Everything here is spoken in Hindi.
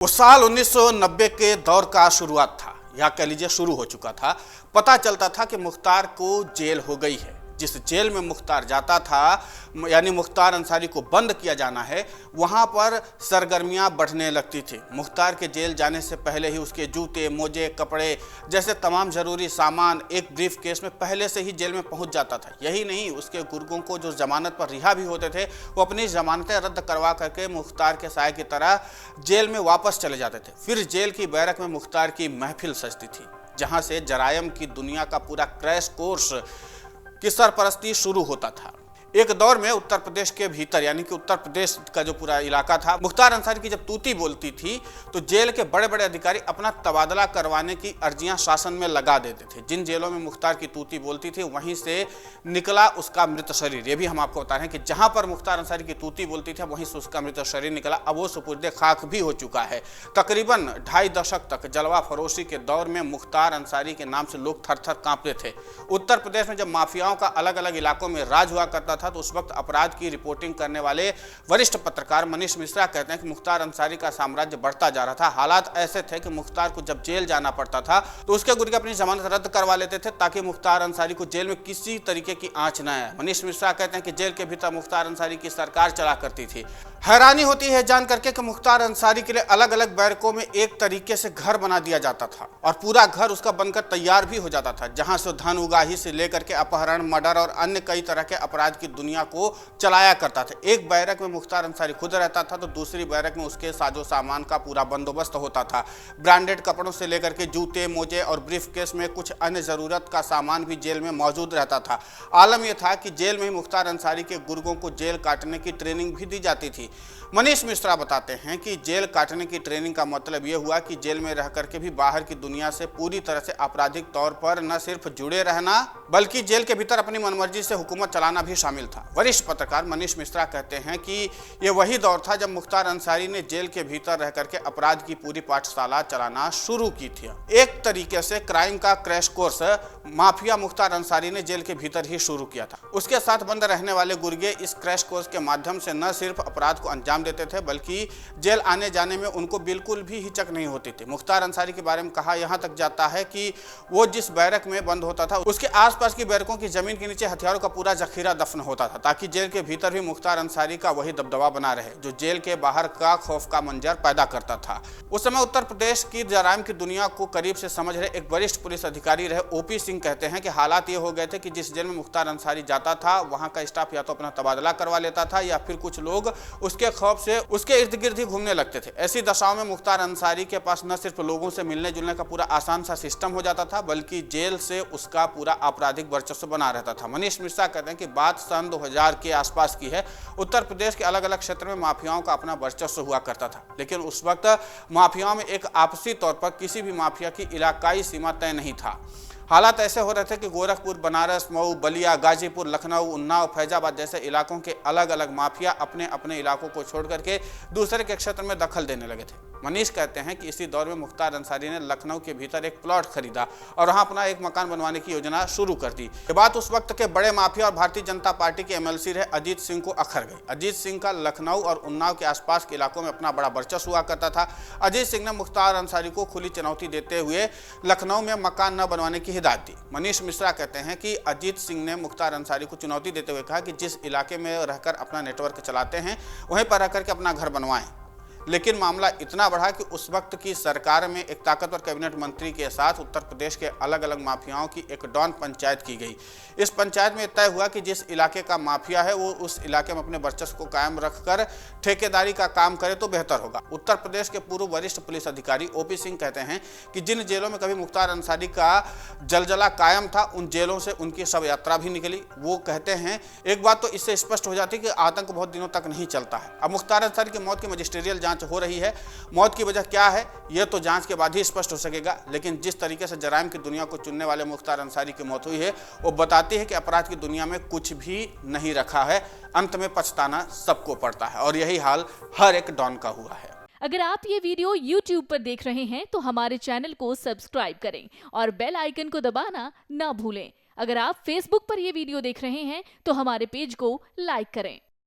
उस साल 1990 के दौर का शुरुआत था, या कह लीजिए शुरू हो चुका था। पता चलता था कि मुख्तार को जेल हो गई है। जिस जेल में मुख्तार जाता था, यानी मुख्तार अंसारी को बंद किया जाना है, वहां पर सरगर्मियां बढ़ने लगती थी। मुख्तार के जेल जाने से पहले ही उसके जूते, मोजे, कपड़े जैसे तमाम जरूरी सामान एक ब्रीफ केस में पहले से ही जेल में पहुंच जाता था। यही नहीं, उसके गुर्गों को जो जमानत पर रिहा भी होते थे, वो अपनी जमानतें रद्द करवा करके मुख्तार के साए की तरह जेल में वापस चले जाते थे। फिर जेल की बैरक में मुख्तार की महफिल सजती थी, जहां से जरायम की दुनिया का पूरा क्रैश कोर्स की सरपरस्ती शुरू होता था। एक दौर में उत्तर प्रदेश के भीतर, यानी कि उत्तर प्रदेश का जो पूरा इलाका था, मुख्तार अंसारी की जब तूती बोलती थी तो जेल के बड़े बड़े अधिकारी अपना तबादला करवाने की अर्जियां शासन में लगा देते थे। जिन जेलों में मुख्तार की तूती बोलती थी, वहीं से निकला उसका मृत शरीर। ये भी हम आपको बता रहे हैं कि जहां पर मुख्तार अंसारी की तूती बोलती थी, वहीं से उसका मृत शरीर निकला। अब वो सुपुर्दे खाक भी हो चुका है। तकरीबन 2.5 दशक तक जलवा फरोशी के दौर में मुख्तार अंसारी के नाम से लोग थर थर कांपते थे। उत्तर प्रदेश में जब माफियाओं का अलग अलग इलाकों में राज हुआ करता था, तो उस वक्त अपराध की रिपोर्टिंग करने वाले वरिष्ठ पत्रकार मनीष मिश्रा कहते हैं कि मुख्तार अंसारी का साम्राज्य बढ़ता जा रहा था। हालात ऐसे थे कि मुख्तार को जब जेल जाना पड़ता था तो उसके गुर्गे अपनी जमानत रद्द करवा लेते थे, ताकि मुख्तार अंसारी को जेल में किसी तरीके की आंच न आए। मनीष मिश्रा कहते हैं कि जेल के भीतर मुख्तार अंसारी की सरकार चला करती थी। हैरानी होती है जान करके कि मुख्तार अंसारी के लिए अलग अलग बैरकों में एक तरीके से घर बना दिया जाता था, और पूरा घर उसका बनकर तैयार भी हो जाता था, जहां से धन उगाही से लेकर के अपहरण, मर्डर और अन्य कई तरह के अपराध की दुनिया को चलाया करता था। एक बैरक में मुख्तार अंसारी खुद रहता था, तो दूसरी बैरक में उसके साजो सामान का पूरा बंदोबस्त होता था। ब्रांडेड कपड़ों से लेकर के जूते, मोजे और ब्रीफकेस में कुछ अन्य जरूरत का सामान भी जेल में मौजूद रहता था। आलम यह था कि जेल में ही मुख्तार अंसारी के गुर्गों को जेल काटने की ट्रेनिंग भी दी जाती थी। मनीष मिश्रा बताते हैं कि जेल काटने की ट्रेनिंग का मतलब यह हुआ कि जेल में रह करके भी बाहर की दुनिया से पूरी तरह से आपराधिक तौर पर न सिर्फ जुड़े रहना, बल्कि जेल के भीतर अपनी मनमर्जी से हुकूमत चलाना भी शामिल था। वरिष्ठ पत्रकार मनीष मिश्रा कहते हैं कि यह वही दौर था जब मुख्तार अंसारी ने जेल के भीतर रह करके अपराध की पूरी पाठशाला चलाना शुरू की थी। एक तरीके से क्राइम का crash course mafia Mukhtar Ansari ने जेल के भीतर ही शुरू किया था। उसके साथ बंद रहने वाले गुर्गे इस क्रैश कोर्स के माध्यम से न सिर्फ अपराध को अंजाम देते थे, बल्कि जेल आने जाने में उनको बिल्कुल भी हिचक नहीं होती थी। मुख्तार अंसारी के बारे में कहा यहां तक जाता है कि वो जिस बैरक में बंद होता था, उसके आसपास की बैरकों की जमीन के नीचे हथियारों का पूरा जखीरा दफन होता था, ताकि जेल के भीतर भी मुख्तार अंसारी का वही दबदबा बना रहे जो जेल के बाहर का खौफ का मंजर पैदा करता था। उस समय उत्तर प्रदेश की जराइम की दुनिया को करीब से समझ रहे एक वरिष्ठ पुलिस अधिकारी रहे ओपी सिंह कहते हैं कि हालात ये हो गए थे कि जिस जेल में मुख्तार अंसारी जाता था, वहां का स्टाफ या तो अपना तबादला करवा लेता था, या फिर कुछ लोग उसके खौफ से उसके इर्द गिर्द ही घूमने लगते थे। ऐसी दशाओं में मुख्तार अंसारी के पास न सिर्फ लोगों से मिलने जुलने का पूरा आसान सा सिस्टम हो जाता था, बल्कि जेल से उसका पूरा आपराधिक वर्चस्व बना रहता था। मनीष मिश्रा कहते हैं कि बात सन 2000 के आसपास की है। उत्तर प्रदेश के अलग अलग क्षेत्र में माफियाओं का अपना वर्चस्व हुआ करता था, लेकिन उस वक्त माफियाओं में एक आपसी तौर पर किसी भी माफिया की इलाकाई सीमा तय नहीं था। हालात ऐसे हो रहे थे कि गोरखपुर, बनारस, मऊ, बलिया, गाजीपुर, लखनऊ, उन्नाव, फैजाबाद जैसे इलाकों के अलग अलग माफिया अपने अपने इलाकों को छोड़ करके दूसरे के क्षेत्र में दखल देने लगे थे। मनीष कहते हैं कि इसी दौर में मुख्तार अंसारी ने लखनऊ के भीतर एक प्लॉट खरीदा और वहां अपना एक मकान बनवाने की योजना शुरू कर दी। ये बात उस वक्त के बड़े माफिया और भारतीय जनता पार्टी के एमएलसी रहे अजीत सिंह को अखर गई। अजीत सिंह का लखनऊ और उन्नाव के आसपास के इलाकों में अपना बड़ा वर्चस्व हुआ करता था। अजीत सिंह ने मुख्तार अंसारी को खुली चुनौती देते हुए लखनऊ में मकान न बनवाने की हिदायत दी। मनीष मिश्रा कहते हैं कि अजीत सिंह ने मुख्तार अंसारी को चुनौती देते हुए कहा कि जिस इलाके में रहकर अपना नेटवर्क चलाते हैं, वहीं पर रहकर के अपना घर बनवाएं। लेकिन मामला इतना बढ़ा कि उस वक्त की सरकार में एक ताकतवर कैबिनेट मंत्री के साथ उत्तर प्रदेश के अलग अलग माफियाओं की एक डॉन पंचायत की गई। इस पंचायत में तय हुआ कि जिस इलाके का माफिया है, वो उस इलाके में अपने वर्चस्व को कायम रखकर ठेकेदारी का काम करे तो बेहतर होगा। उत्तर प्रदेश के पूर्व वरिष्ठ पुलिस अधिकारी ओपी सिंह कहते हैं कि जिन जेलों में कभी मुख्तार अंसारी का जलजला कायम था, उन जेलों से उनकी शव यात्रा भी निकली। वो कहते हैं एक बात तो इससे स्पष्ट हो जाती है कि आतंक बहुत दिनों तक नहीं चलता है। अब मुख्तार अंसारी की मौत की मजिस्ट्रियल जांच हो रही है। मौत की वजह क्या है, यह तो जांच के बाद ही स्पष्ट हो सकेगा, लेकिन जिस तरीके से जराइम की दुनिया को चुनने वाले मुख्तार अंसारी की मौत हुई है, वो बताती है कि अपराध की दुनिया में कुछ भी नहीं रखा है। अंत में पछताना सबको पड़ता है, और यही हाल हर एक डॉन का हुआ है। अगर आप ये वीडियो YouTube पर देख रहे हैं तो हमारे चैनल को सब्सक्राइब करें और बेल आइकन को दबाना ना भूलें। अगर आप Facebook पर ये वीडियो देख रहे हैं तो हमारे पेज को लाइक करें।